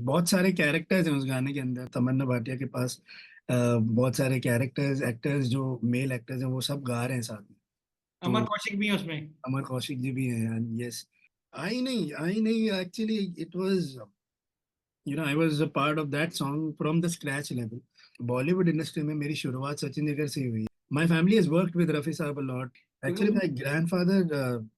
बहुत सारे कैरेक्टर्स हैं उस गाने के अंदर। तमन्ना भाटिया के पास बहुत सारे कैरेक्टर्स, एक्टर्स जो मेल एक्टर्स हैं वो सब गा रहे हैं साथ में। अमर तो कौशिक भी है उसमें। अमर कौशिक जी भी हैं। यस। आई नहीं actually it was, I was a part of that song from the scratch level. Bollywood industry में मेरी शुरुआत सचिन जिगर से ही हुई। My family has worked with Rafi साहब a lot. Actually my grandfather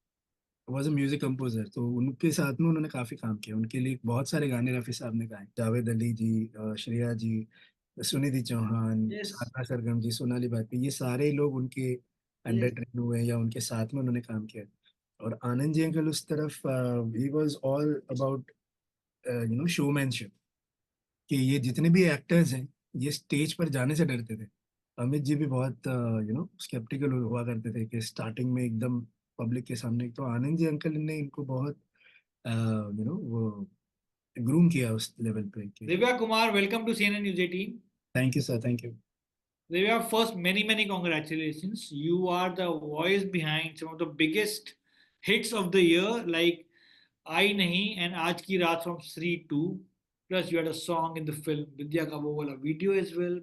was a music composer, तो उनके साथ में उन्होंने काफी काम किया। उनके लिए बहुत सारे गाने रफी साहब ने गाए। जावेद अली जी, श्रेया जी, सुनिधि चौहान, यस। साधना सरगम जी, सोनाली बाजपेयी, ये सारे लोग उनके अंडर यस। ट्रेन हुए हैं या उनके साथ में उन्होंने काम किया। और आनंद जी अंकल उस तरफ, he was all about showmanship. कि ये जितने भी एक्टर्स हैं ये स्टेज पर जाने से डरते थे। अमित जी भी बहुत स्केप्टिकल हुआ करते थे कि स्टार्टिंग में एकदम पब्लिक के सामने। तो आनंद जी अंकल ने इनको बहुत वो ग्रूम किया उस लेवल पे कि। Divya Kumar, welcome to CNN news 18। Thank you sir, thank you. Divya, first, many congratulations. You are the voice behind some of the biggest hits of the year, like I Nahi and Aaj Ki Raat from Sri 2. Plus, you had a song in the film Vidya Ka Wo Wala video as well.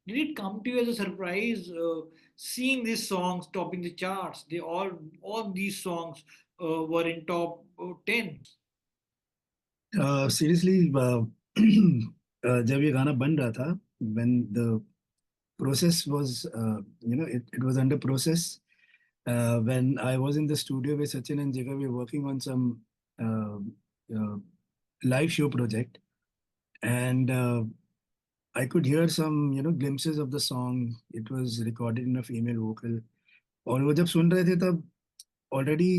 Did it come to you as a surprise seeing these songs topping the charts? All these songs were in top 10. Seriously जब ये गाना बन रहा था, when the process was, it was under process, when I was in the studio with Sachin and Jigar, we were working on some uh, uh, live show project, and I could hear some glimpses of the song. It was recorded in a female vocal. और वो जब सुन रहे थे तब already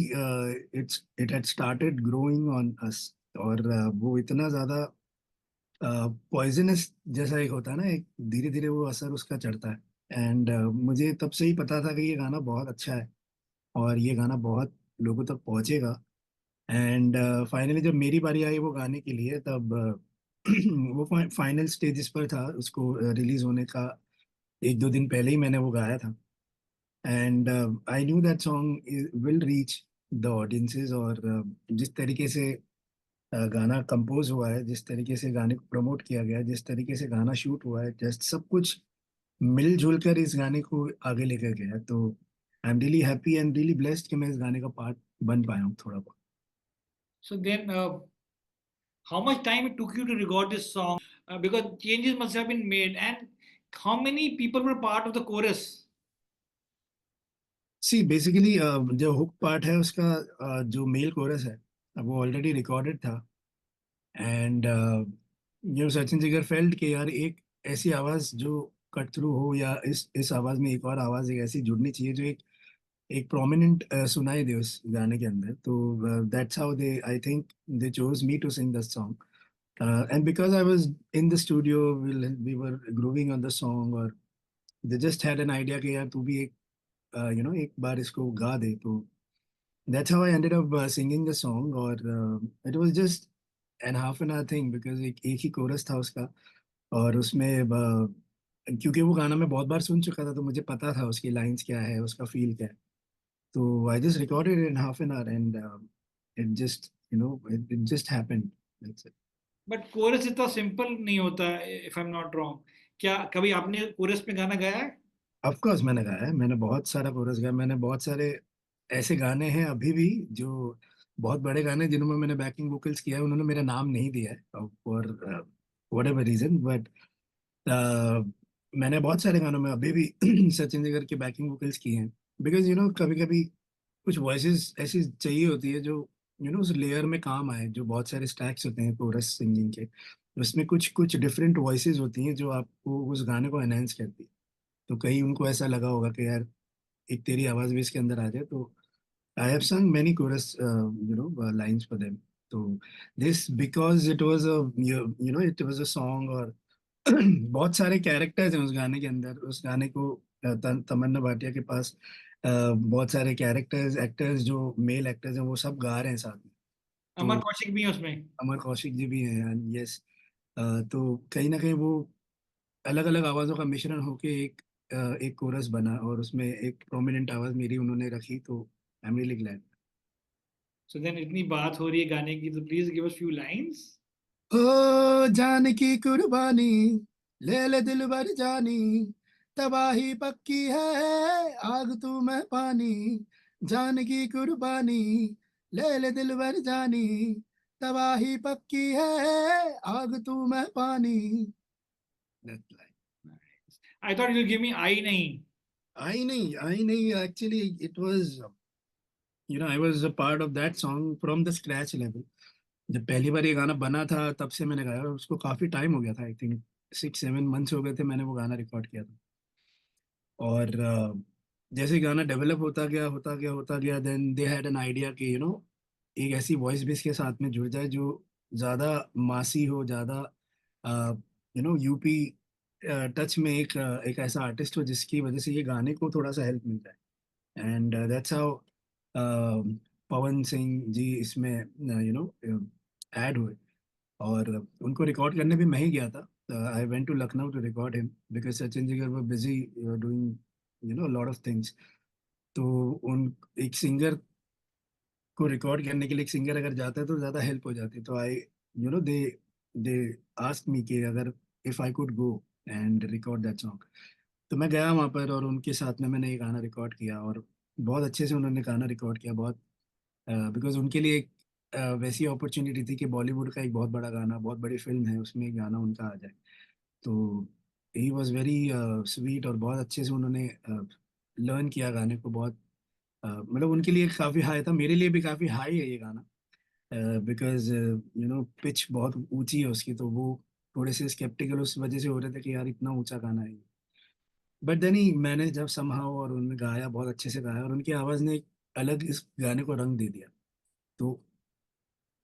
it had started growing on us. और वो इतना ज्यादा पॉइजनस जैसा एक होता है ना, एक धीरे धीरे वो असर उसका चढ़ता है। एंड मुझे तब से ही पता था कि ये गाना बहुत अच्छा है और ये गाना बहुत लोगों तक पहुंचेगा। एंड फाइनली जब मेरी बारी आई वो गाने के लिए, तब वो फाइनल स्टेजेस पर था उसको रिलीज होने का। एक दो दिन पहले ही मैंने वो गाया था। And I knew that song will reach the audiences. और जिस तरीके से गाना कंपोज हुआ है, जिस तरीके से गाने को प्रमोट किया गया है, जिस तरीके से गाना शूट हुआ है, जस्ट सब कुछ मिलजुल कर इस गाने को आगे लेकर गया है। तो I am really happy and really blessed कि मैं इस गाने का पार्ट बन पाया हूँ थोड़ा बहुत। So then, how much time it took you to record this song? Because changes must have been made, and how many people were part of the chorus? See basically जो हुक पार्ट है उसका, जो male chorus है, वो already recorded था। And Sachin Jigar felt कि यार एक ऐसी आवाज जो कट थ्रू हो, या इस आवाज में एक और आवाज एक ऐसी जुड़नी चाहिए जो एक एक प्रोमिनेंट सुनाई दे उस गाने के अंदर। तो that's how they, I think they chose me to sing the song. And because I was in the studio, we were grooving on the song, और they just had an idea कि यार तू भी एक एक बार इसको गा दे। तो that's how I ended up singing the song। और it was just an half an hour thing because एक ही कोरस था उसका। और उसमें क्योंकि वो गाना मैं बहुत बार सुन चुका था तो मुझे पता था उसकी लाइंस क्या है, उसका फील क्या है। तो I just recorded it in half an hour, and it just it just happened। That's it। But chorus इतना सिंपल नहीं होता, if I am not wrong. क्या कभी आपने कोरस में गाना गाया है? ऑफ कोर्स मैंने गाया है, मैंने बहुत सारा कोरस गाया। मैंने बहुत सारे ऐसे गाने हैं अभी भी जो बहुत बड़े गाने जिन्होंने मैंने बैकिंग वोकल्स किया है, उन्होंने मेरा नाम नहीं दिया है for whatever reason. But मैंने बहुत सारे गानों में अभी भी सचिन जिगर के बैकिंग वोकल्स किए हैं। बिकॉज कभी कभी कुछ वॉइसेस ऐसी चाहिए होती है जो उस लेयर में काम आए। जो बहुत सारे स्टैक्स होते हैं कोरस सिंगिंग के, उसमें कुछ कुछ डिफरेंट वॉइसेस होती हैं जो आपको उस गाने को एनहेंस करती है। तो कहीं उनको ऐसा लगा होगा कि यार एक तेरी आवाज भी इसके अंदर आ जाए। तो I have sung many chorus lines for them। तो this because it was a it was a song। और बहुत सारे कैरेक्टर्स हैं उस गाने के अंदर। उस गाने को तमन्ना भाटिया के पास बहुत सारे कैरेक्टर्स, एक्टर्स जो मेल एक्टर्स हैं वो सब गा रहे हैं साथ में। अमर तो कौशिक भी है उसमें। अमर कौशिक जी भी हैं। यस। तो कहीं ना कहीं वो अलग अलग आवाजों का मिश्रण होके एक कोरस बना, और उसमें एक प्रोमिनेंट आवाज मेरी उन्होंने रखी। तो I am really glad. So then, इतनी बात हो रही है गाने की, तो please give us few lines. ओ जान की कुर्बानी, ले ले दिल भर जानी, तबाही पक्की है, आग तू मैं पानी, जान की कुर्बानी, ले ले दिल भर जानी, तबाही पक्की है, आग तू मैं पानी. That's like, I thought you'll give me I nahi. I नहीं, actually it was, I was a part of that song from the scratch level. जब पहली बार ये गाना बना था तब से मैंने गाया, और उसको काफी टाइम हो गया था, आई थिंक 6-7 मंथ्स हो गए थे मैंने वो गाना रिकॉर्ड किया था. और जैसे गाना डेवलप होता गया, then they had an idea कि एक ऐसी वॉइस भी इसके साथ में जुड़ जाए जो ज़्यादा मासी हो, ज़्यादा यूपी टच में एक ऐसा आर्टिस्ट हो जिसकी वजह से ये गाने को थोड़ा सा हेल्प मिल जाए. And that's how Pawan Singh ji इसमें ऐड हुए. और उनको रिकॉर्ड करने भी मैं ही गया था. I went to Lucknow to record him because Sachin Jigar were busy doing lot of things. तो उन एक सिंगर को रिकॉर्ड करने के लिए, एक सिंगर अगर जाता है तो ज़्यादा हेल्प हो जाती है. तो आई दे दे आस्क मी कि अगर if I could go and record that song. तो मैं गया वहाँ पर और उनके साथ में मैंने ये गाना रिकॉर्ड किया, और बहुत अच्छे से उन्होंने गाना रिकॉर्ड किया. बहुत बिकॉज उनके लिए एक वैसी अपॉर्चुनिटी थी कि बॉलीवुड का एक बहुत बड़ा गाना, बहुत बड़ी फिल्म है, उसमें एक गाना उनका आ जाए. तो ही वॉज वेरी स्वीट, और बहुत अच्छे से उन्होंने लर्न किया गाने को. बहुत मतलब उनके लिए काफ़ी हाई था, मेरे लिए भी काफ़ी हाई है ये गाना. बिकॉज पिच बहुत ऊंची है उसकी, तो वो थोड़े से स्केप्टिकल उस वजह से हो रहे थे कि यार इतना ऊंचा गाना है. बट देन ही मैंने जब समहाउ और उन्होंने गाया, बहुत अच्छे से गाया, और उनकी आवाज़ ने एक अलग इस गाने को रंग दे दिया. तो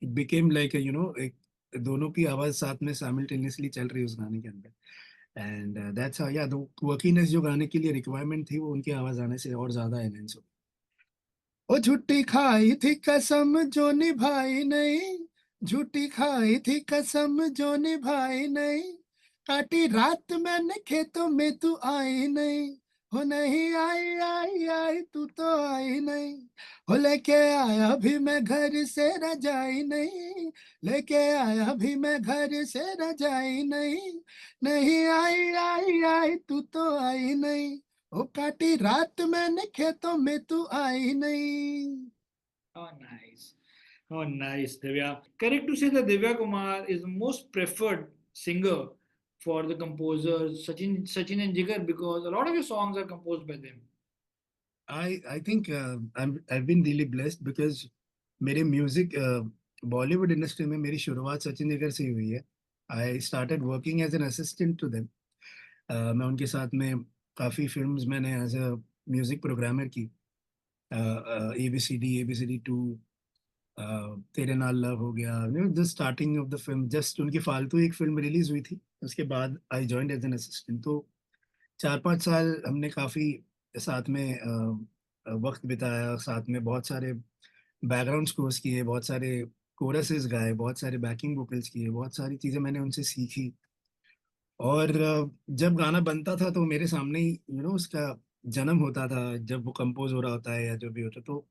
इट बिकेम लाइक एक दोनों की आवाज साथ में साइमल्टेनियसली चल रही है उस गाने के अंदर. एंड दैट्स हाउ, या दो क्वर्कीनेस जो गाने के लिए रिक्वायरमेंट थी वो उनकी आवाज आने से और ज्यादा एनहेंस हो. ओ झूठी खाई थी कसम जो निभाई नहीं, झूठी खाई थी कसम जो निभाई नहीं, काटी रात मैंने खेतों में तू आई नहीं, हो नहीं आई आई आई तू तो आई नहीं, हो लेके आया भी मैं घर से रजाई नहीं, लेके आया भी मैं घर से रजाई नहीं, नहीं आई आई आई तू तो आई नहीं, ओ काटी रात मैंने खेतों में तू आई नहीं. Oh, nice. Oh, nice, Divya. Correct to say that Divya Kumar is the most preferred singer for the composers Sachin and Jigar because a lot of your songs are composed by them. I think I've been really blessed because मेरे music Bollywood industry में मेरी शुरुआत सचिन जिगर से ही हुई है. I started working as an assistant to them. मैं उनके साथ में काफ़ी फिल्म्स मैंने एज अ म्यूजिक प्रोग्रामर की. ABCD 2, Tere Naal love Ho Gaya, the starting of the film. Just उनकी फालतू एक फिल्म रिलीज हुई थी, उसके बाद I joined as an assistant. तो 4-5 साल हमने काफ़ी साथ में वक्त बिताया, साथ में बहुत सारे बैकग्राउंड स्कोर्स किए, बहुत सारे कोरसेस गाए, बहुत सारे बैकिंग वोकल्स किए, बहुत सारी चीज़ें मैंने उनसे सीखी. और जब गाना बनता था तो मेरे सामने ही उसका जन्म होता था, जब वो कंपोज हो रहा होता है या जो भी होता, तो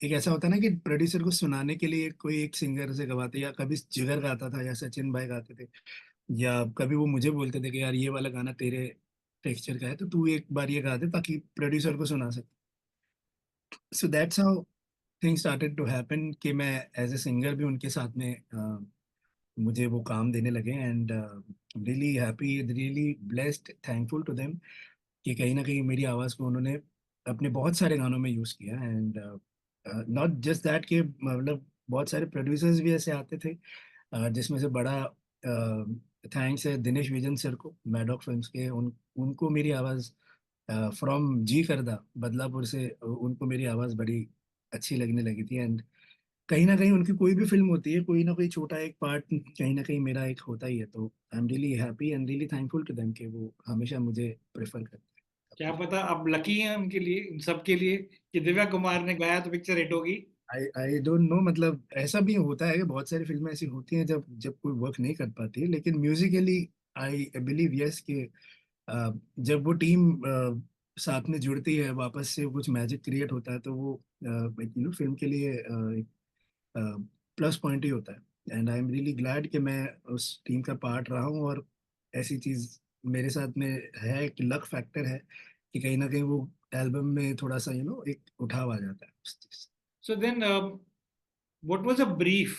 एक ऐसा होता है ना कि प्रोड्यूसर को सुनाने के लिए कोई एक सिंगर से गवाते, या कभी जिगर गाता था या सचिन भाई गाते थे, या कभी वो मुझे बोलते थे कि यार ये वाला गाना तेरे टेक्सचर का है तो तू एक बार ये गा दे ताकि प्रोड्यूसर को सुना सके. So that's how things started to happen कि मैं एज ए सिंगर भी उनके साथ में मुझे वो काम देने लगे. And really happy, really blessed, thankful to them कि कहीं ना कहीं मेरी आवाज़ को उन्होंने अपने बहुत सारे गानों में यूज़ किया. एंड नॉट जस्ट दैट कि मतलब बहुत सारे प्रोड्यूसर्स भी ऐसे आते थे, जिसमें से बड़ा थैंक्स है दिनेश विजन सर को, मैडॉक फिल्म्स के. उनको मेरी आवाज़ फ्रॉम जी करदा बदलापुर से उनको मेरी आवाज़ बड़ी अच्छी लगने लगी थी. एंड कहीं ना कहीं उनकी कोई भी फिल्म होती है, कोई ना कोई छोटा एक पार्ट कहीं ना कहीं मेरा एक होता ही है. तो I am really happy and really thankful to them कि वो हमेशा मुझे प्रेफर करते क्या हैं. पता अब लकी हैं उनके लिए, इन सब के लिए कि दिव्या कुमार ने गाया तो पिक्चर हिट होगी. आई आई डोंट नो, मतलब ऐसा भी होता है कि बहुत सारी फिल्में ऐसी होती हैं जब जब कोई वर्क नहीं कर पाती है, लेकिन म्यूजिकली आई बिलीव यस कि जब वो टीम साथ में जुड़ती है, वापस से कुछ मैजिक क्रिएट होता है, तो वो फिल्म के लिए एक प्लस पॉइंट ही होता है. And I am really glad कि मैं उस टीम का पार्ट रहा हूँ, और ऐसी चीज़ मेरे साथ में है कि लक फैक्टर है कि कहीं ना कहीं वो एल्बम में थोड़ा सा एक उठाव आ जाता है उस चीज़ से। So then, what was a brief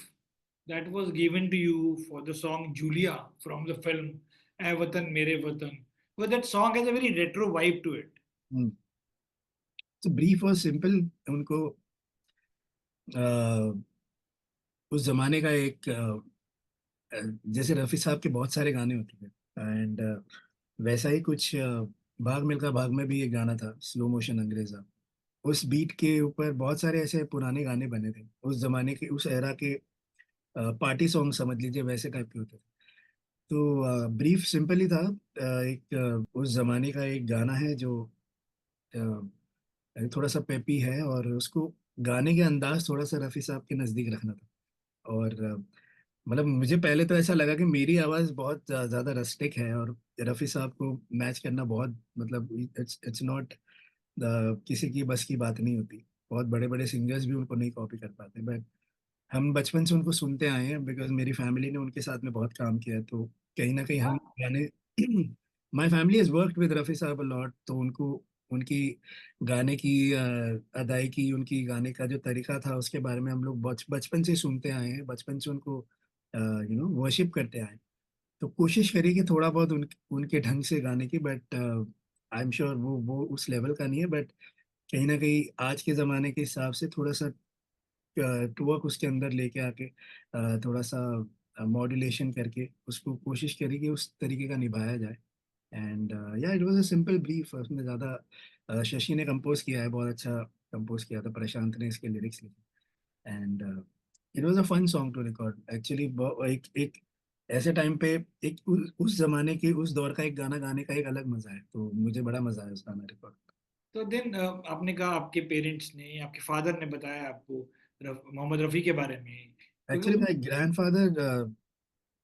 that was given to you for the song Julia from the film Ae Watan Mere Watan? Because that song has a very retro vibe to it. तो brief और simple उनको अ, उस जमाने का एक जैसे रफी साहब के बहुत सारे गाने होते थे, एंड वैसा ही कुछ भाग मिल्खा भाग में भी एक गाना था, स्लो मोशन अंग्रेजा। उस बीट के ऊपर बहुत सारे ऐसे पुराने गाने बने थे उस जमाने के, उस एरा के पार्टी सॉन्ग समझ लीजिए, वैसे टाइप के होते थे। तो ब्रीफ सिंपल ही था। एक उस जमाने का एक गाना है जो थोड़ा सा पेपी है, और उसको गाने के अंदाज थोड़ा सा रफी साहब के नजदीक रखना था। और मतलब मुझे पहले तो ऐसा लगा कि मेरी आवाज़ बहुत ज़्यादा रस्टिक है, और रफ़ी साहब को मैच करना बहुत, मतलब इट्स इट्स नॉट किसी की बस की बात नहीं होती। बहुत बड़े बड़े सिंगर्स भी उनको नहीं कॉपी कर पाते, बट हम बचपन से उनको सुनते आए हैं, बिकॉज मेरी फैमिली ने उनके साथ में बहुत काम किया है, तो कहीं ना कहीं हम गाने my family has worked with Rafi साहब अ लॉट, तो उनको उनकी गाने की अदायगी, उनकी गाने का जो तरीका था उसके बारे में हम लोग बचपन से सुनते आए हैं, बचपन से उनको वर्शिप करते आए हैं। तो कोशिश करिए कि थोड़ा बहुत उनके ढंग से गाने की, बट आई एम श्योर वो उस लेवल का नहीं है, बट कहीं ना कहीं आज के ज़माने के हिसाब से थोड़ा सा टूवर्क उसके अंदर लेके आके थोड़ा सा मॉड्यूलेशन करके उसको कोशिश करी कि उस तरीके का निभाया जाए। एंड या it was a simple brief, उसमें ज़्यादा शशि ने कंपोज किया है, बहुत अच्छा कंपोज किया था, प्रशांत ने इसके लिरिक्स लिखे। And it was a fun song to record actually. एक एक ऐसे टाइम पे एक उस जमाने के उस दौर का एक गाना गाने का एक अलग मजा है, तो मुझे बड़ा मजा आया उस गाना रिकॉर्ड। तो देन आपने कहा आपके पेरेंट्स ने, आपके फादर ने बताया आपको मोहम्मद रफ़ी के बारे में, एक्चुअली क्योंकि my grandfather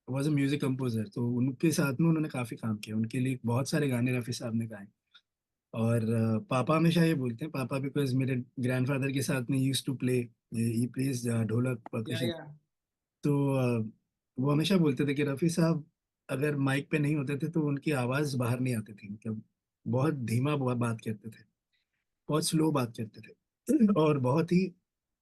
was a music composer, तो उनके साथ में उन्होंने काफी काम किया, उनके लिए बहुत सारे गाने रफी साहब ने गाए। और पापा हमेशा ये बोलते हैं, पापा बिकॉज मेरे ग्रैंडफादर के साथ में used to play, he plays dholak percussion. या तो वो हमेशा बोलते थे कि रफी साहब अगर माइक पे नहीं होते थे तो उनकी आवाज बाहर नहीं आती थी, मतलब बहुत धीमा बात करते थे, बहुत स्लो बात करते थे और बहुत ही,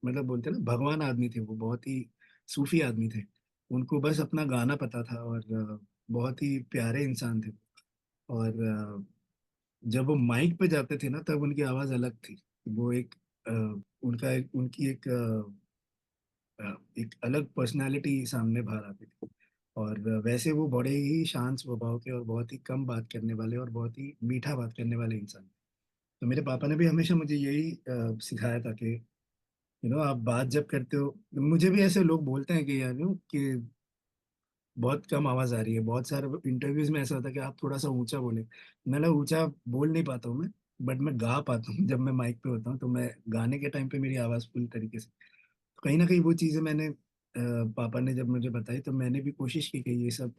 मतलब बोलते हैं ना, भगवान आदमी थे वो, बहुत ही सूफी आदमी थे। उनको बस अपना गाना पता था, और बहुत ही प्यारे इंसान थे। और जब वो माइक पे जाते थे ना, तब उनकी आवाज अलग थी। वो एक उनकी एक अलग पर्सनालिटी सामने बाहर आती थी। और वैसे वो बड़े ही शांत स्वभाव के, और बहुत ही कम बात करने वाले, और बहुत ही मीठा बात करने वाले इंसान। तो मेरे पापा ने भी हमेशा मुझे यही सिखाया था कि आप बात जब करते हो, मुझे भी ऐसे लोग बोलते हैं कि यार कि बहुत कम आवाज आ रही है, बहुत सारे इंटरव्यूज में ऐसा होता है कि आप थोड़ा सा ऊंचा बोले। मैं ऊंचा बोल नहीं पाता हूँ मैं, बट मैं गा पाता हूँ जब मैं माइक पे होता हूँ, तो मैं गाने के टाइम पे मेरी आवाज पूरी तरीके से, कहीं ना कहीं वो चीजें मैंने पापा ने जब मुझे बताई, तो मैंने भी कोशिश की कि ये सब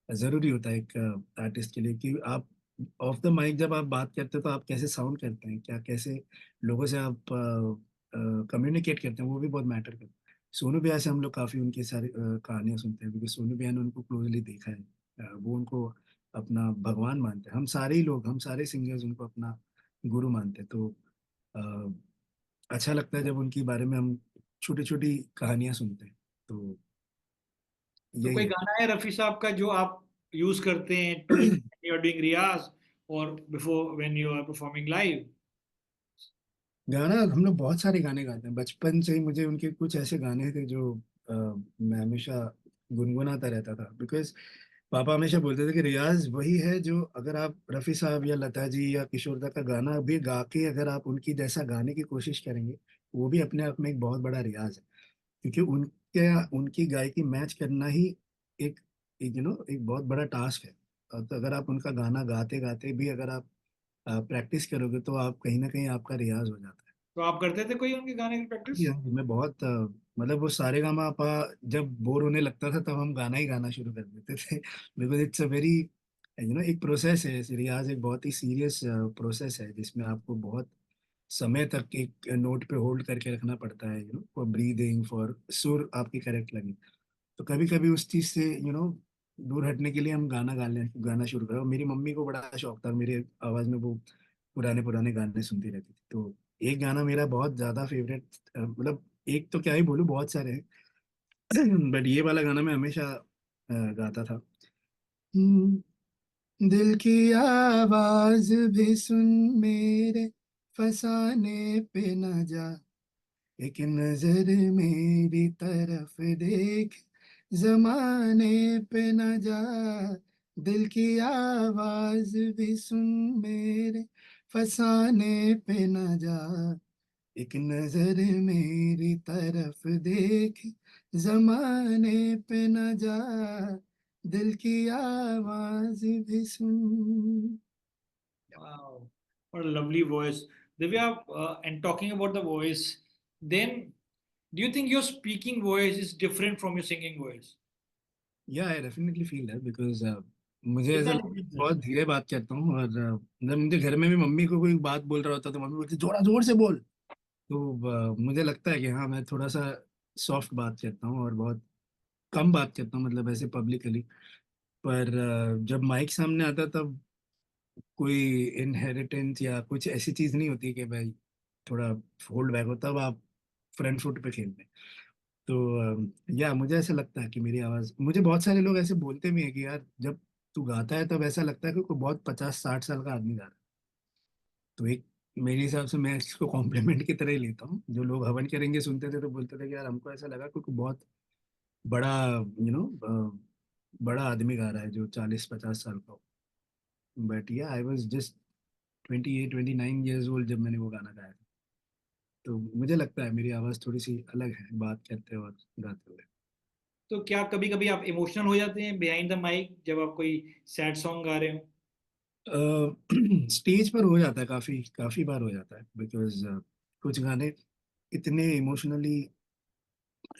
जरूरी होता है एक आर्टिस्ट के लिए, कि आप ऑफ द माइक जब आप बात करते हो तो आप कैसे साउंड करते हैं, क्या कैसे लोगों से आप कम्युनिकेट करते हैं, वो भी बहुत मैटर करता है। सोनू भैया से हम लोग काफी उनकी सारी कहानियां सुनते हैं, क्योंकि सोनू भैया ने उनको क्लोजली देखा है। वो उनको अपना भगवान मानते हैं, हम सारे ही लोग, हम सारे सिंगर्स उनको अपना गुरु मानते हैं। तो अ, अच्छा लगता है जब उनके बारे में हम छोटी छोटी कहानियां सुनते हैं। तो तो यही कोई है। गाना है रफ़ी साहब का जो आप यूज करते हैं to you are doing riyaz और before when you are performing live? गाना हम लोग बहुत सारे गाने गाते हैं, बचपन से ही मुझे उनके कुछ ऐसे गाने थे जो मैं हमेशा गुनगुनाता रहता था, बिकॉज पापा हमेशा बोलते थे कि रियाज वही है जो, अगर आप रफ़ी साहब या लता जी या किशोर दा का गाना भी गा के अगर आप उनकी जैसा गाने की कोशिश करेंगे, वो भी अपने आप में एक बहुत बड़ा रियाज है। क्योंकि उनके उनकी गायकी मैच करना ही एक एक एक बहुत बड़ा टास्क है। तो अगर आप उनका गाना गाते गाते भी अगर आप प्रैक्टिस करोगे, तो आप कहीं ना कहीं आपका रियाज हो जाता है। तो आप करते थे कोई उनके गाने की जी प्रैक्टिस? हाँ, मैं बहुत मतलब वो सारे गामा आपा जब बोर होने लगता था तब हम गाना ही गाना शुरू कर देते थे बिकॉज इट्स अ वेरी एक प्रोसेस है, रियाज एक बहुत ही सीरियस प्रोसेस है, जिसमें आपको बहुत समय तक एक नोट पे होल्ड करके रखना पड़ता है, फॉर ब्रीदिंग, फॉर सुर आपकी करेक्ट लगे। तो कभी कभी उस चीज से दूर हटने के लिए हम गाना शुरू करा। और मेरी मम्मी को बड़ा शौक था मेरी आवाज में, वो पुराने पुराने गाने सुनती रहती थी। तो एक गाना मेरा बहुत ज्यादा फेवरेट, मतलब एक तो क्या ही बोलूं, बहुत सारे हैं बट ये वाला गाना मैं हमेशा गाता था। दिल की आवाज भी सुन मेरे, फसाने पे न जा, एक नजर मेरी तरफ देख, जमाने पे न जा। दिल की आवाज भी सुन मेरे, फसाने पे न जा, एक नजर मेरी तरफ देख, जमाने पे न जा, दिल की आवाज भी सुन। Wow, what a lovely voice. Divya, and talking about the voice, then do you think your speaking voice is different from your singing voice? या I definitely feel that because मुझे ऐसा कितना लगता है difference कि है? बहुत धीरे बात करता हूँ। और जब मुझे घर में भी मम्मी को कोई बात बोल रहा होता है तो मम्मी बोलती जोरा जोर से बोल। तो मुझे लगता है कि हाँ, मैं थोड़ा सा सॉफ्ट बात करता हूँ और बहुत कम बात करता हूँ, मतलब ऐसे पब्लिकली। पर जब माइक सामने आता है तब कोई इनहेरिटेंस या कुछ ऐसी चीज नहीं होती कि भाई थोड़ा होल्ड बैक हो, तब आप फ्रंट फुट पे खेलते हैं। तो या मुझे ऐसा लगता है कि मेरी आवाज, मुझे बहुत सारे लोग ऐसे बोलते भी हैं कि यार जब तू गाता है तब ऐसा लगता है कि कोई बहुत 50-60 साल का आदमी गा रहा है। तो एक मेरे हिसाब से मैं इसको कॉम्प्लीमेंट की तरह ही लेता हूँ। जो लोग हवन करेंगे सुनते थे तो बोलते थे कि यार हमको ऐसा लगा कोई बहुत बड़ा बड़ा आदमी गा रहा है जो 40-50 साल का हो। बट या I was just 28-29 years old जब मैंने वो गाना गाया था। तो मुझे लगता है मेरी आवाज़ थोड़ी सी अलग है बात करते और गाते हुए। तो क्या कभी कभी आप इमोशनल हो जाते हैं बिहाइंड द माइक जब आप कोई सैड सॉन्ग गा रहे हो? स्टेज पर हो जाता है, काफ़ी काफ़ी बार हो जाता है बिकॉज कुछ गाने इतने इमोशनली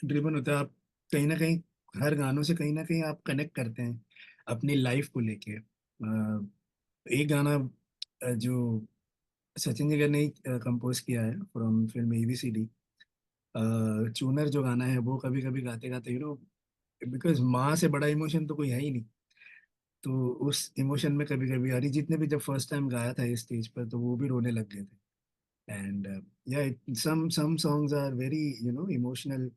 ड्रिवन होता है। आप कहीं ना कहीं हर गानों से कहीं ना कहीं आप कनेक्ट करते हैं अपनी लाइफ को लेके। एक गाना जो सचिन जिगर ने कंपोज किया है फ्रॉम फिल्म एबीसीडी, चूनर जो गाना है, वो कभी कभी गाते गाते बिकॉज माँ से बड़ा इमोशन तो कोई है ही नहीं। तो उस इमोशन में कभी कभी अरिजीत ने भी जब फर्स्ट टाइम गाया था इस स्टेज पर तो वो भी रोने लग गए थे। एंड या some songs are very emotional.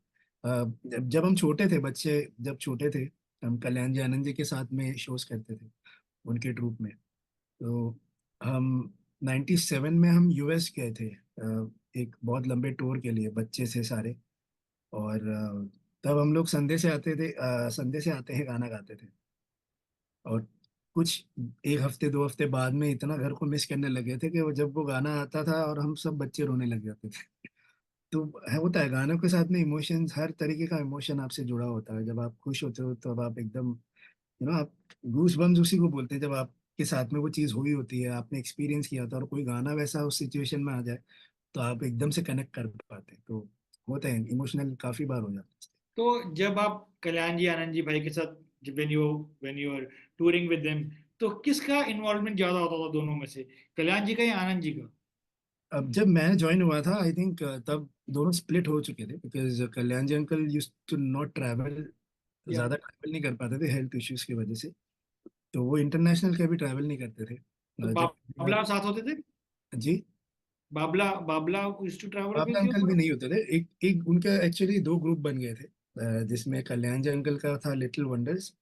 जब हम छोटे थे, बच्चे जब छोटे थे, हम कल्याण जी आनंद जी के साथ में शोज करते थे उनके ट्रूप में। तो हम 97 में हम यूएस गए थे एक बहुत लंबे टूर के लिए, बच्चे से सारे। और तब हम लोग संडे से आते हैं गाना गाते थे। और कुछ एक हफ्ते 2 हफ्ते बाद में इतना घर को मिस करने लगे थे कि वो जब वो गाना आता था और हम सब बच्चे रोने लग जाते थे। तो होता है गानों के साथ में इमोशंस, हर तरीके का इमोशन आपसे जुड़ा होता है। जब आप खुश होते हो तो अब आप एकदम आप गूस बम्स उसी को बोलते हैं जब आपके साथ में वो चीज़ हुई होती है, आपने एक्सपीरियंस किया था और कोई गाना वैसा उस सिचुएशन में आ जाए तो आप एकदम से कनेक्ट कर पाते हैं। तो होते हैं इमोशनल, काफ़ी बार हो जाता है। तो जब आप कल्याण जी आनंद जी भाई के साथ when you are touring with them, तो किसका इन्वॉल्वमेंट ज्यादा होता था दोनों में से, कल्याण जी का या आनंद जी का? अब जब मैं ज्वाइन हुआ था आई थिंक तब दोनों स्प्लिट हो चुके थे because Kalyan ji uncle used to not travel, या ज़्यादा ट्रैवल नहीं कर पाते थे हेल्थ इश्यूज की वजह से। तो वो इंटरनेशनल कभी ट्रैवल नहीं करते थे। तो जब बाबला साथ होते थे? जी, Babla Babla used to travel Babla with you? Uncle भी नहीं होते थे। एक एक उनके एक्चुअली दो ग्रुप बन गए थे, जिसमें कल्याण जी अंकल का था लिटिल वंडर्स,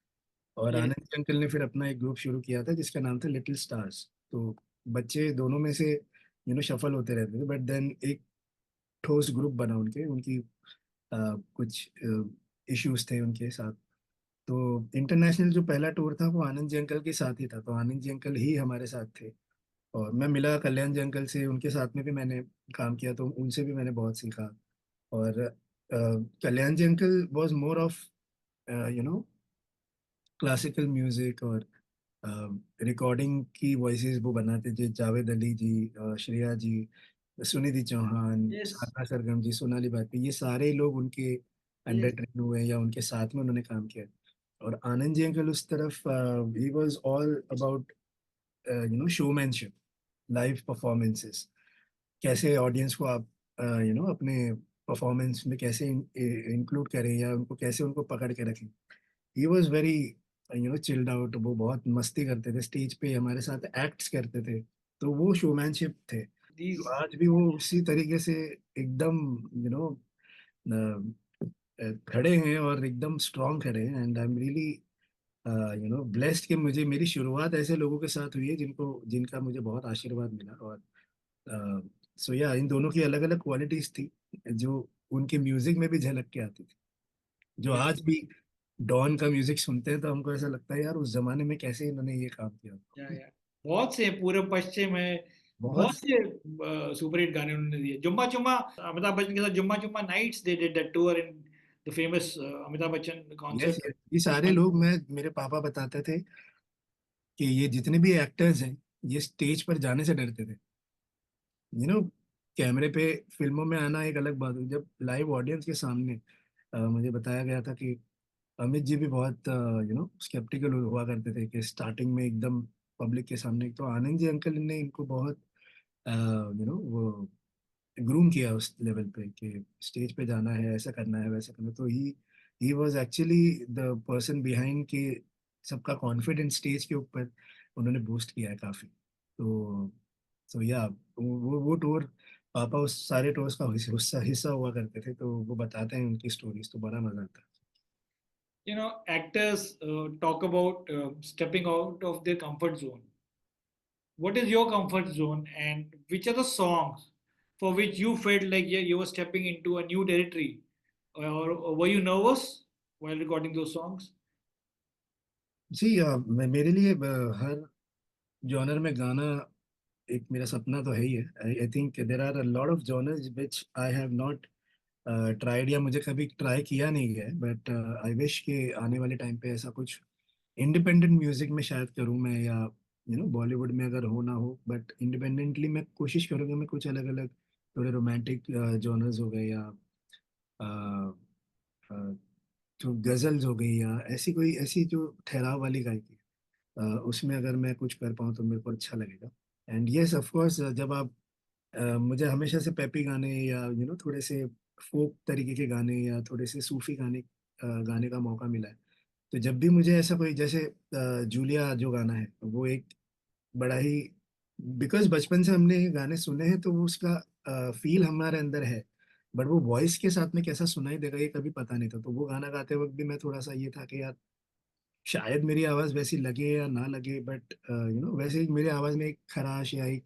और यस। आनंद जी अंकल ने फिर अपना एक ग्रुप शुरू किया था जिसका नाम था लिटिल स्टार्स। तो बच्चे दोनों में से शफल होते रहते थे, बट देन एक ठोस ग्रुप बना उनके उनकी कुछ इश्यूज थे उनके साथ। तो इंटरनेशनल जो पहला टूर था वो आनंद जी अंकल के साथ ही था, तो आनंद जी अंकल ही हमारे साथ थे। और मैं मिला कल्याण जी अंकल से, उनके साथ में भी मैंने काम किया तो उनसे भी मैंने बहुत सीखा। और Kalyan ji uncle was more of you know classical music और रिकॉर्डिंग की वॉइसेस वो बनाते थे। जावेद अली जी, श्रेया जी, सुनिधि चौहान, यस। साधना सरगम जी, सोनाली भाटी, ये सारे लोग उनके अंडर यस। ट्रेन हुए या उनके साथ में उन्होंने काम किया। और आनंद जी अंकल उस तरफ, he was all about showmanship, live performances, कैसे ऑडियंस को आप अपने परफॉर्मेंस में कैसे इंक्लूड करें या उनको कैसे उनको पकड़ के रखें। He was very chilled out. वो बहुत मस्ती करते थे स्टेज पे, हमारे साथ एक्ट्स करते थे। तो वो शोमैनशिप थे जो These, आज भी वो उसी तरीके से एकदम यू नो खड़े हैं और एकदम स्ट्रांग खड़े हैं। And I am really blessed कि मुझे मेरी शुरुआत ऐसे लोगों के साथ हुई है जिनका मुझे बहुत आशीर्वाद मिला। और सो या इन दोनों की अलग अलग क्वालिटीज थी जो उनके म्यूजिक में भी झलक के आती थी, जो yeah, आज भी डॉन का म्यूजिक सुनते हैं तो हमको ऐसा लगता है यार उस जमाने में कैसे इन्होंने ये काम किया। yeah, yeah. बहुत से पूरब पश्चिम है, बहुत। बहुत से सुपर हिट गाने उन्होंने दिए। जुम्मा जुम्मा, अमिताभ बच्चन के साथ Jumma Jumma nights, they did that tour in the famous Amitabh Bachchan yes, concert. ये सारे लोग, मैं मेरे पापा बताते थे कि ये जितने भी एक्टर्स हैं ये स्टेज पर जाने से डरते थे। कैमरे पे फिल्मों में आना एक अलग बात है, जब लाइव ऑडियंस के सामने मुझे बताया गया था कि अमित जी भी बहुत स्केप्टिकल हुआ करते थे कि स्टार्टिंग में एकदम पब्लिक के सामने। तो आनंद जी अंकल ने इनको बहुत वो ग्रूम किया उस लेवल पे कि स्टेज पे जाना है, ऐसा करना है, वैसा करना है। तो he was actually the person behind कि सबका कॉन्फिडेंस स्टेज के ऊपर उन्होंने बूस्ट किया है काफी। तो या वो टूर, पापा उस सारे टूर्स का हिस्सा हिस्सा हुआ करते थे, तो वो बताते हैं उनकी स्टोरीज, तो बड़ा मजा आता है। You know, actors talk about stepping out of their comfort zone. What is your comfort zone, and which are the songs for which you felt like, yeah, you were stepping into a new territory, or were you nervous while recording those songs? जी, मेरे लिए हर genre में गाना एक मेरा सपना तो है ही है। I think there are a lot of genres which I have not tried या मुझे कभी ट्राई किया नहीं गया है, बट आई विश कि आने वाले टाइम पे ऐसा कुछ इंडिपेंडेंट म्यूजिक में शायद करूँ मैं, या बॉलीवुड में अगर हो ना हो, बट इंडिपेंडेंटली मैं कोशिश करूँगा मैं कुछ अलग अलग थोड़े रोमांटिक जॉनर्स हो गए, या अ, अ, जो गजल्स हो गई, या ऐसी कोई ऐसी जो ठहराव वाली गायकी, उसमें अगर मैं कुछ कर पाऊँ तो मेरे को अच्छा लगेगा। एंड यस ऑफ कोर्स, जब आप मुझे हमेशा से पेपी गाने या थोड़े से फोक तरीके के गाने या थोड़े से सूफी गाने गाने का मौका मिला है। तो जब भी मुझे ऐसा कोई, जैसे जूलिया जो गाना है वो एक बड़ा ही, बिकॉज बचपन से हमने ये गाने सुने हैं तो वो उसका फील हमारे अंदर है, बट वो वॉइस के साथ में कैसा सुनाई देगा ये कभी पता नहीं था। तो वो गाना गाते वक्त भी मैं थोड़ा सा ये था कि यार शायद मेरी आवाज वैसी लगे या ना लगे, बट वैसे ही मेरी आवाज में एक खराश या एक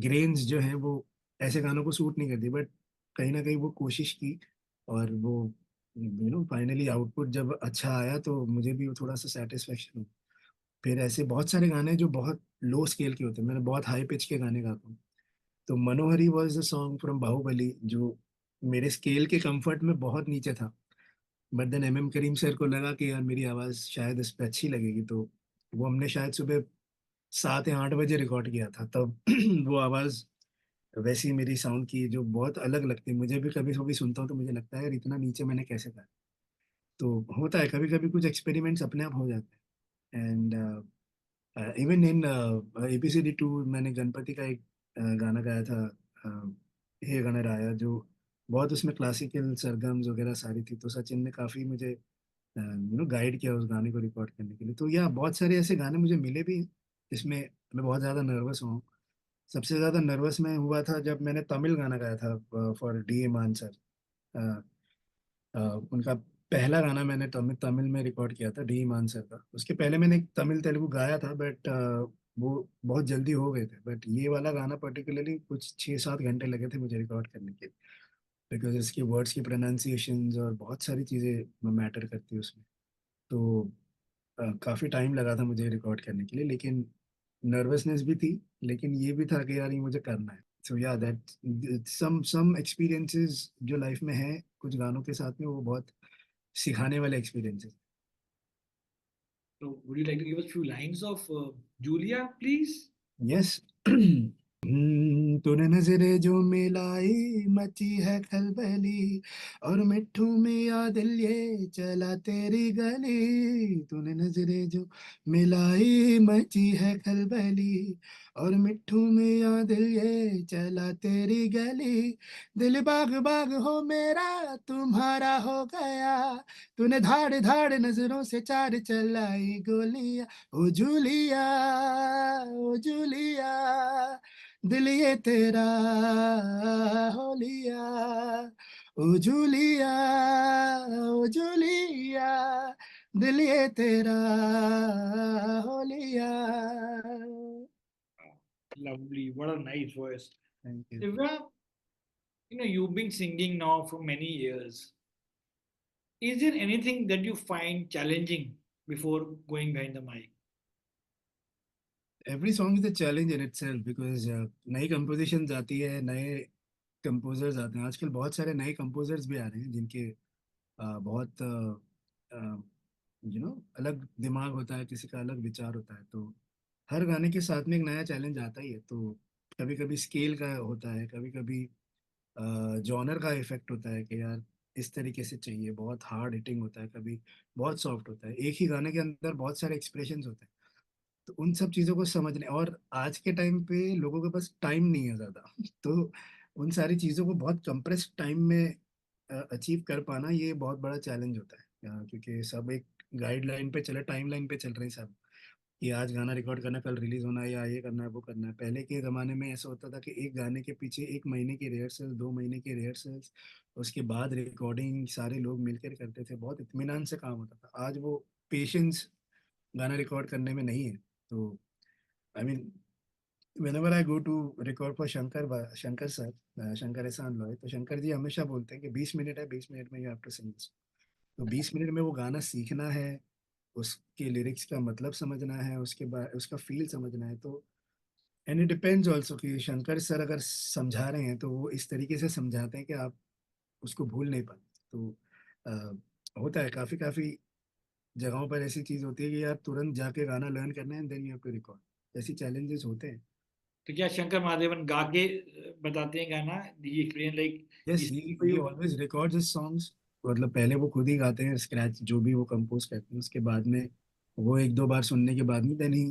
ग्रेन्स जो है वो ऐसे गानों को सूट नहीं करती, बट कहीं ना कहीं वो कोशिश की, और वो फाइनली आउटपुट जब अच्छा आया तो मुझे भी थोड़ा सा सेटिस्फेक्शन हुआ। फिर ऐसे बहुत सारे गाने जो बहुत लो स्केल के होते हैं, मैंने बहुत हाई पिच के गाने गाता हूँ। तो Manohari was the song from Baahubali जो मेरे स्केल के कंफर्ट में बहुत नीचे था, but then M M Kareem sir को लगा कि यार मेरी आवाज़ शायद इस पे अच्छी लगेगी, तो वो हमने शायद सुबह 7 या 8 बजे रिकॉर्ड किया था तब। वो आवाज़ वैसी मेरी साउंड की जो बहुत अलग लगती है, मुझे भी कभी कभी सुनता हूँ तो मुझे लगता है यार इतना नीचे मैंने कैसे गाया। तो होता है कभी कभी कुछ एक्सपेरिमेंट्स अपने आप हो जाते हैं। एंड इवन इन ABCD 2 मैंने गणपति का एक गाना गाया था, हे गणराया, जो बहुत उसमें क्लासिकल सरगम्स वगैरह सारी थी। तो सचिन ने काफ़ी मुझे गाइड किया उस गाने को रिकॉर्ड करने के लिए। तो या बहुत सारे ऐसे गाने मुझे मिले भी हैं जिसमें मैं बहुत ज़्यादा नर्वस हुआ हूँ। सबसे ज़्यादा नर्वस मैं हुआ था जब मैंने तमिल गाना गाया था फॉर DA मान सर। उनका पहला गाना मैंने तमिल तमिल में रिकॉर्ड किया था डी मान सर का। उसके पहले मैंने एक तमिल तेलुगु गाया था, बट वो बहुत जल्दी हो गए थे। बट ये वाला गाना पर्टिकुलरली कुछ 6-7 घंटे लगे थे मुझे रिकॉर्ड करने के, बिकॉज इसके वर्ड्स की प्रोनाउंसिएशंस और बहुत सारी चीज़ें मैटर करती है उसमें। तो काफ़ी टाइम लगा था मुझे रिकॉर्ड करने के लिए, लेकिन नर्वसनेस भी थी, लेकिन ये भी था कि यार ये मुझे करना है। सो या दैट सम एक्सपीरियंसेस जो लाइफ में है कुछ गानों के साथ में, वो बहुत सिखाने वाले experiences. So, would you like to give us a few lines of Julia, please? Yes. तूने नजरे जो मिलाई मची है खलबली, और मिट्ठू मियाँ दिल ये चला तेरी गली। तूने नजरे जो मिलाई मची है खलबली, और मिट्ठू मियाँ दिल ये चला तेरी गली। दिल बाग बाग हो मेरा तुम्हारा हो गया, तूने धाड़ धाड़ नजरों से चार चलाई गोलियां। ओ जूलिया, ओ जूलिया, दिल ये तेरा हो लिया। ओ जूलिया, ओ जूलिया, दिल ये तेरा हो लिया। Lovely. What a nice voice. Thank you. Divya, you've been singing now for many years. Is there anything that you find challenging before going behind the mic? Every song is a challenge in itself, because नई composition आती है, नए composers आते हैं। आजकल बहुत सारे नए कंपोजर्स भी आ रहे हैं जिनके बहुत अलग दिमाग होता है, किसी का अलग विचार होता है। तो हर गाने के साथ में एक नया चैलेंज आता ही है। तो कभी कभी स्केल का होता है, कभी कभी जॉनर का इफेक्ट होता है कि यार इस तरीके से चाहिए, बहुत हार्ड हिटिंग होता है, कभी बहुत सॉफ्ट होता है। एक ही गाने के अंदर बहुत सारे एक्सप्रेशंस होते हैं। तो उन सब चीज़ों को समझने, और आज के टाइम पे लोगों के पास टाइम नहीं है ज़्यादा तो उन सारी चीज़ों को बहुत कंप्रेस्ड टाइम में अचीव कर पाना, ये बहुत बड़ा चैलेंज होता है। क्योंकि सब एक गाइडलाइन पे चले, टाइम लाइन पे चल रहे हैं सब, कि आज गाना रिकॉर्ड करना, कल रिलीज होना है, या ये करना है वो करना है। पहले के ज़माने में ऐसा होता था कि एक गाने के पीछे 1 महीने की रिहर्सल, 2 महीने की रिहर्सल्स, उसके बाद रिकॉर्डिंग, सारे लोग मिलकर करते थे, बहुत इत्मीनान से काम होता था। आज वो पेशेंस गाना रिकॉर्ड करने में नहीं है। तो I mean, whenever I go to record for Shankar sir, Shankar एहसान लॉय, तो शंकर जी हमेशा बोलते हैं कि 20 मिनट है, 20 मिनट में यू हैव टू सिंग। तो 20 मिनट में वो गाना सीखना है, उसके लिरिक्स का मतलब समझना है, उसके बाद उसका फील समझना है। तो एंड इट डिपेंड्स ऑल्सो कि शंकर सर अगर समझा रहे हैं तो वो इस तरीके से समझाते हैं कि आप उसको भूल नहीं पाते। तो होता है काफ़ी काफ़ी जगहों पर ऐसी चीज़ होती है कि यार तुरंत जाके गाना लर्न करना है, then you have to record. ऐसी चैलेंजेस होते हैं। तो क्या शंकर महादेवन गा के बताते हैं गाना? ये explain like yes, is for he you? Always records his songs. मतलब पहले वो खुद ही गाते हैं स्क्रैच, जो भी वो कंपोज करते हैं, उसके बाद में वो एक दो बार सुनने के बाद में देन ही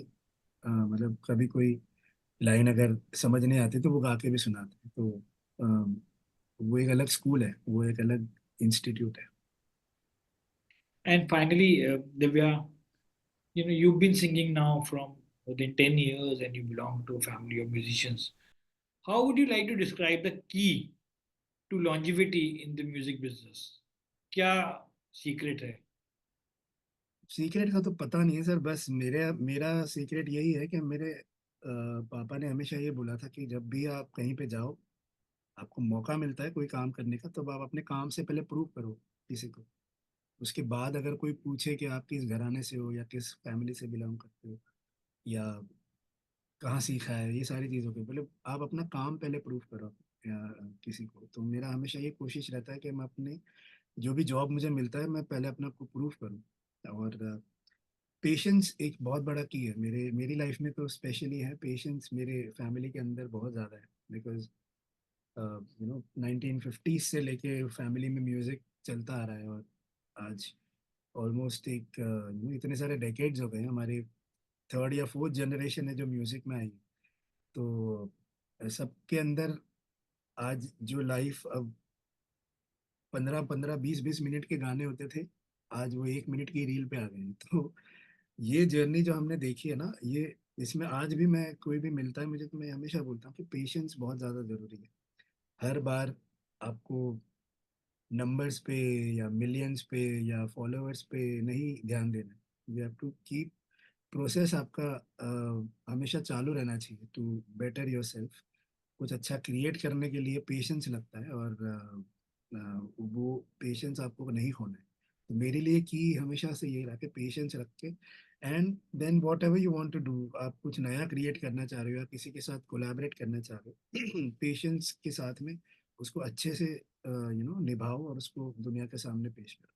मतलब कभी कोई लाइन अगर समझ नहीं आती तो वो गा के भी सुनाते हैं। तो वो एक अलग स्कूल है, वो एक अलग इंस्टीट्यूट है। And finally Divya, you've been singing now from within 10 years and you belong to a family of musicians. How would you like to describe the key to longevity in the music business? क्या secret है? Secret का तो पता नहीं है sir, बस मेरे मेरा सीक्रेट यही है कि मेरे पापा ने हमेशा ये बोला था कि जब भी आप कहीं पे जाओ, आपको मौका मिलता है कोई काम करने का, तो आप अपने काम से पहले प्रूव करो किसी को। उसके बाद अगर कोई पूछे कि आप किस घराने से हो, या किस फैमिली से बिलोंग करते हो, या कहाँ सीखा है, ये सारी चीज़ों के पहले आप अपना काम पहले प्रूव करो या किसी को। तो मेरा हमेशा ये कोशिश रहता है कि मैं अपने जो भी जॉब मुझे मिलता है, मैं पहले अपना को प्रूव करूँ। और पेशेंस एक बहुत बड़ा की है मेरी लाइफ में, तो स्पेशली है पेशेंस मेरे फैमिली के अंदर बहुत ज़्यादा है। बिकॉज 1950 से लेके फैमिली में म्यूज़िक चलता आ रहा है, और आज ऑलमोस्ट एक इतने सारे डेकेड्स हो गए हैं, हमारे थर्ड या फोर्थ जनरेशन है जो म्यूज़िक में आई है। तो सबके अंदर आज जो लाइफ अब 15-15 20-20 मिनट के गाने होते थे, आज वो 1 मिनट की रील पे आ गए हैं। तो ये जर्नी जो हमने देखी है ना, ये इसमें आज भी मैं कोई भी मिलता है मुझे, तो मैं हमेशा बोलता हूँ कि पेशेंस बहुत ज़्यादा ज़रूरी है। हर बार आपको नंबर्स पे या मिलियंस पे या फॉलोअर्स पे नहीं ध्यान देना। You have to keep process आपका हमेशा चालू रहना चाहिए टू बेटर योर सेल्फ। कुछ अच्छा क्रिएट करने के लिए पेशेंस लगता है, और वो पेशेंस आपको नहीं खोना है। तो मेरे लिए की हमेशा से ये रहा कि पेशेंस रख के, and then whatever you want to do, आप कुछ नया क्रिएट करना चाह रहे हो या किसी के साथ कोलैबोरेट करना चाह रहे हो, पेशेंस के साथ में उसको अच्छे से निभाओ और उसको दुनिया के सामने पेश करो।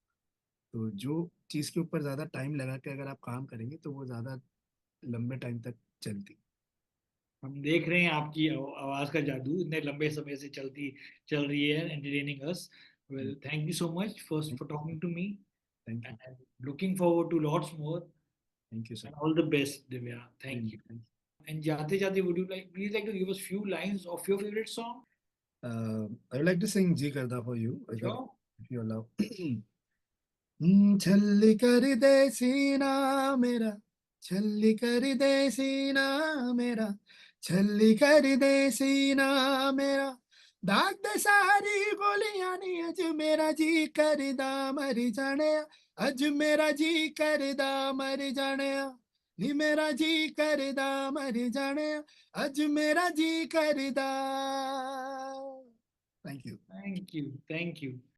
तो जो चीज़ के ऊपर ज़्यादा टाइम लगा के अगर आप काम करेंगे तो वो ज़्यादा लंबे टाइम तक चलती। हम देख रहे हैं आपकी आवाज का जादू इतने लंबे समय से चल रही है, entertaining us. Well, thank you so much first for talking to me, thank you. and looking forward to lots more. Thank you sir. And all the best, Divya. Thank you. And jate jate, would you like to give us few lines of your favorite song? I would like to sing Ji Karda for you, Sure. if you allow. छल्ली कर दे सीना मेरा, छल्ली कर दे सीना मेरा, छल्ली कर दे सीना मेरा, दाग दे सारी गोलियां नी, अज मेरा जी करदा मर जाने, अज मेरा जी करदा मर जाने, नी मेरा जी करदा मर जाने, अज मेरा जी करदा. Thank you. Thank you. Thank you.